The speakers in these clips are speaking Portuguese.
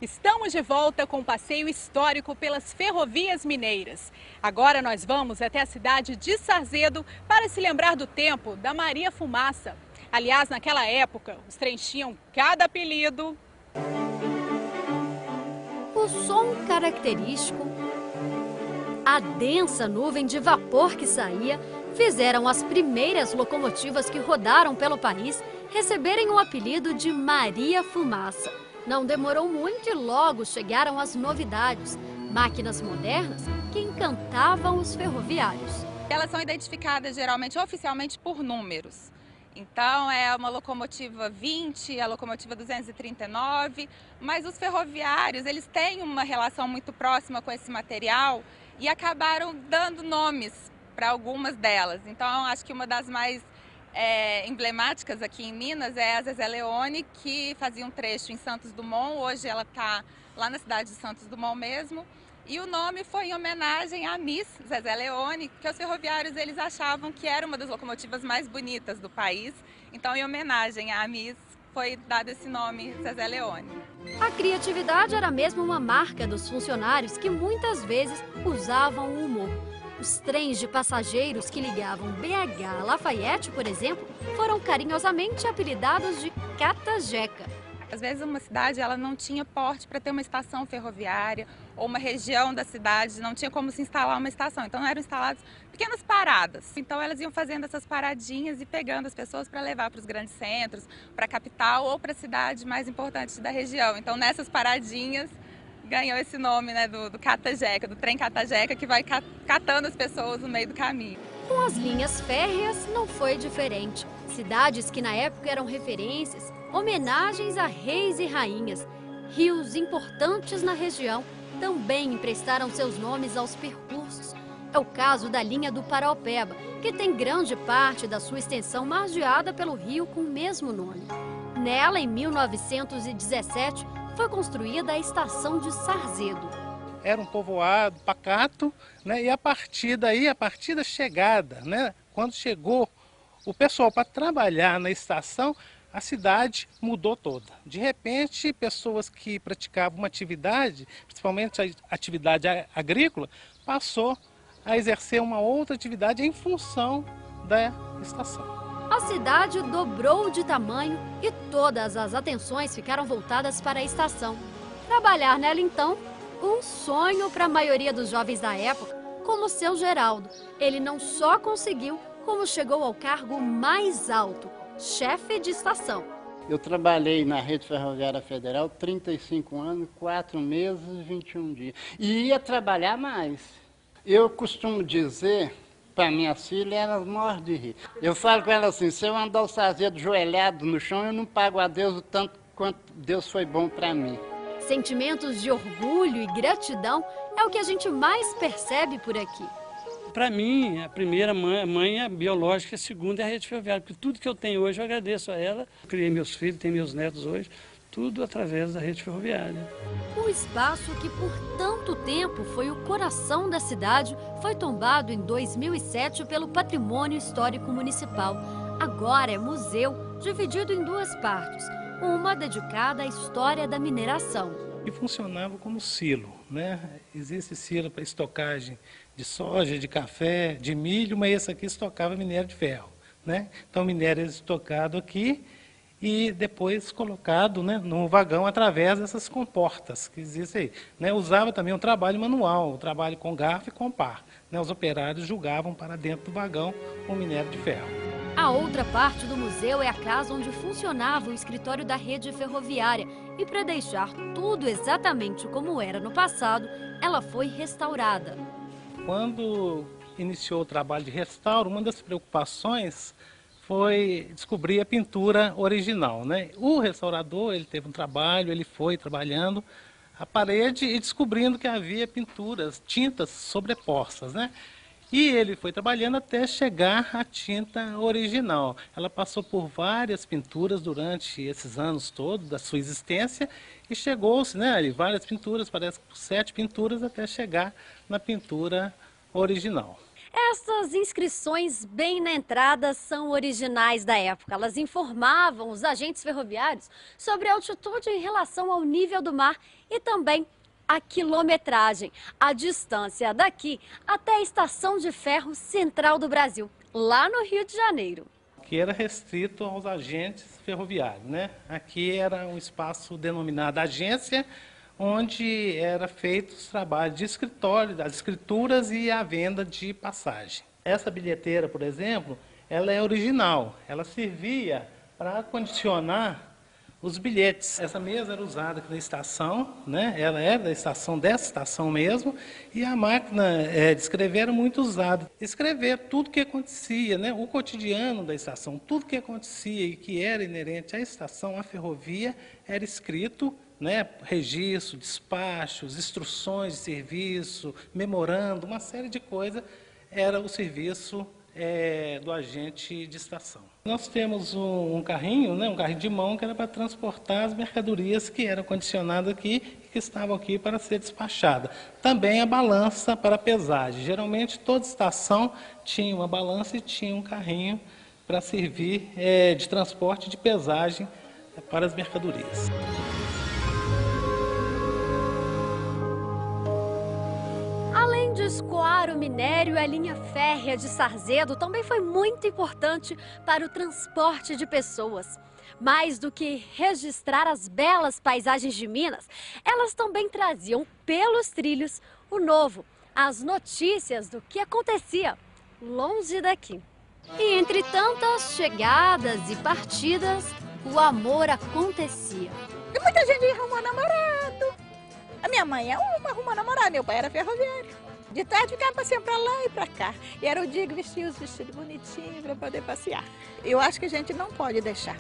Estamos de volta com o passeio histórico pelas ferrovias mineiras. Agora nós vamos até a cidade de Sarzedo para se lembrar do tempo da Maria Fumaça. Aliás, naquela época, os trens tinham cada apelido. O som característico, a densa nuvem de vapor que saía, fizeram as primeiras locomotivas que rodaram pelo país receberem o apelido de Maria Fumaça. Não demorou muito e logo chegaram as novidades, máquinas modernas que encantavam os ferroviários. Elas são identificadas geralmente oficialmente por números. Então é uma locomotiva 20, a locomotiva 239, mas os ferroviários eles têm uma relação muito próxima com esse material e acabaram dando nomes para algumas delas. Então acho que uma das mais emblemáticas aqui em Minas é a Zezé Leone, que fazia um trecho em Santos Dumont. Hoje ela está lá na cidade de Santos Dumont mesmo. E o nome foi em homenagem à Miss Zezé Leone, que os ferroviários eles achavam que era uma das locomotivas mais bonitas do país. Então, em homenagem à Miss, foi dado esse nome, Zezé Leone. A criatividade era mesmo uma marca dos funcionários que muitas vezes usavam o humor. Os trens de passageiros que ligavam BH a Lafayette, por exemplo, foram carinhosamente apelidados de Catajeca. Às vezes uma cidade ela não tinha porte para ter uma estação ferroviária ou uma região da cidade não tinha como se instalar uma estação. Então eram instaladas pequenas paradas. Então elas iam fazendo essas paradinhas e pegando as pessoas para levar para os grandes centros, para a capital ou para a cidade mais importante da região. Então nessas paradinhas ganhou esse nome, né, do Catajeca, do trem Catajeca, que vai catando as pessoas no meio do caminho. Com as linhas férreas não foi diferente. Cidades que na época eram referências, homenagens a reis e rainhas. Rios importantes na região também emprestaram seus nomes aos percursos. É o caso da linha do Paraopeba, que tem grande parte da sua extensão margeada pelo rio com o mesmo nome. Nela, em 1917, foi construída a estação de Sarzedo. Era um povoado pacato, né? E a partir daí, a partir da chegada, né? Quando chegou o pessoal para trabalhar na estação, a cidade mudou toda. De repente, pessoas que praticavam uma atividade, principalmente a atividade agrícola, passou a exercer uma outra atividade em função da estação. A cidade dobrou de tamanho e todas as atenções ficaram voltadas para a estação. Trabalhar nela, então, um sonho para a maioria dos jovens da época, como o seu Geraldo. Ele não só conseguiu, como chegou ao cargo mais alto, chefe de estação. Eu trabalhei na Rede Ferroviária Federal 35 anos, 4 meses e 21 dias. E ia trabalhar mais. Eu costumo dizer para minhas filhas, elas morrem de rir. Eu falo com elas assim, se eu andar o Sarzedo joelhado no chão, eu não pago a Deus o tanto quanto Deus foi bom para mim. Sentimentos de orgulho e gratidão é o que a gente mais percebe por aqui. Para mim, a primeira mãe é biológica, a segunda é a Rede Ferroviária, porque tudo que eu tenho hoje eu agradeço a ela. Eu criei meus filhos, tenho meus netos hoje, tudo através da Rede Ferroviária. O espaço que por tanto tempo foi o coração da cidade foi tombado em 2007 pelo Patrimônio Histórico Municipal. Agora é museu, dividido em duas partes, uma dedicada à história da mineração. E funcionava como silo, né? Existe silo para estocagem de soja, de café, de milho, mas esse aqui estocava minério de ferro, né? Então o minério era estocado aqui e depois colocado, né, no vagão através dessas comportas que existem aí. Né? Usava também um trabalho manual, um trabalho com garfo e com pá. Né? Os operários julgavam para dentro do vagão o minério de ferro. A outra parte do museu é a casa onde funcionava o escritório da rede ferroviária. E para deixar tudo exatamente como era no passado, ela foi restaurada. Quando iniciou o trabalho de restauro, uma das preocupações foi descobrir a pintura original, né? O restaurador, ele teve um trabalho, ele foi trabalhando a parede e descobrindo que havia pinturas, tintas sobrepostas, né? E ele foi trabalhando até chegar à tinta original. Ela passou por várias pinturas durante esses anos todos da sua existência e chegou-se, né, várias pinturas, parece que 7 pinturas, até chegar na pintura original. Essas inscrições bem na entrada são originais da época. Elas informavam os agentes ferroviários sobre a altitude em relação ao nível do mar e também a quilometragem, a distância daqui até a Estação de Ferro Central do Brasil, lá no Rio de Janeiro. Que era restrito aos agentes ferroviários, né? Aqui era um espaço denominado agência, onde era feito os trabalhos de escritório, as escrituras e a venda de passagem. Essa bilheteira, por exemplo, ela é original, ela servia para condicionar os bilhetes. Essa mesa era usada aqui na estação, né? Ela era da estação, dessa estação mesmo, e a máquina de escrever era muito usada. Escrever tudo que acontecia, né? O cotidiano da estação, tudo que acontecia e que era inerente à estação, à ferrovia, era escrito, né? Registro, despachos, instruções de serviço, memorando, uma série de coisas, era o serviço do agente de estação. Nós temos um carrinho, né, um carrinho de mão que era para transportar as mercadorias que eram condicionadas aqui e que estavam aqui para ser despachadas. Também a balança para pesagem. Geralmente toda estação tinha uma balança e tinha um carrinho para servir de transporte de pesagem para as mercadorias. Além de escoar o minério, a linha férrea de Sarzedo também foi muito importante para o transporte de pessoas. Mais do que registrar as belas paisagens de Minas, elas também traziam pelos trilhos o novo, as notícias do que acontecia longe daqui. E entre tantas chegadas e partidas, o amor acontecia. E muita gente arrumou namorado. A minha mãe arrumou namorado, meu pai era ferroviário. De tarde ficava passeando pra lá e pra cá. E era o dia que vestia os vestidos bonitinhos para poder passear. Eu acho que a gente não pode deixar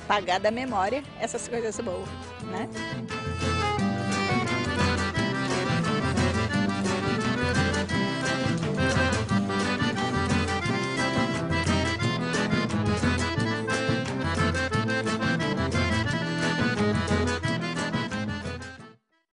apagar da memória essas coisas boas, né?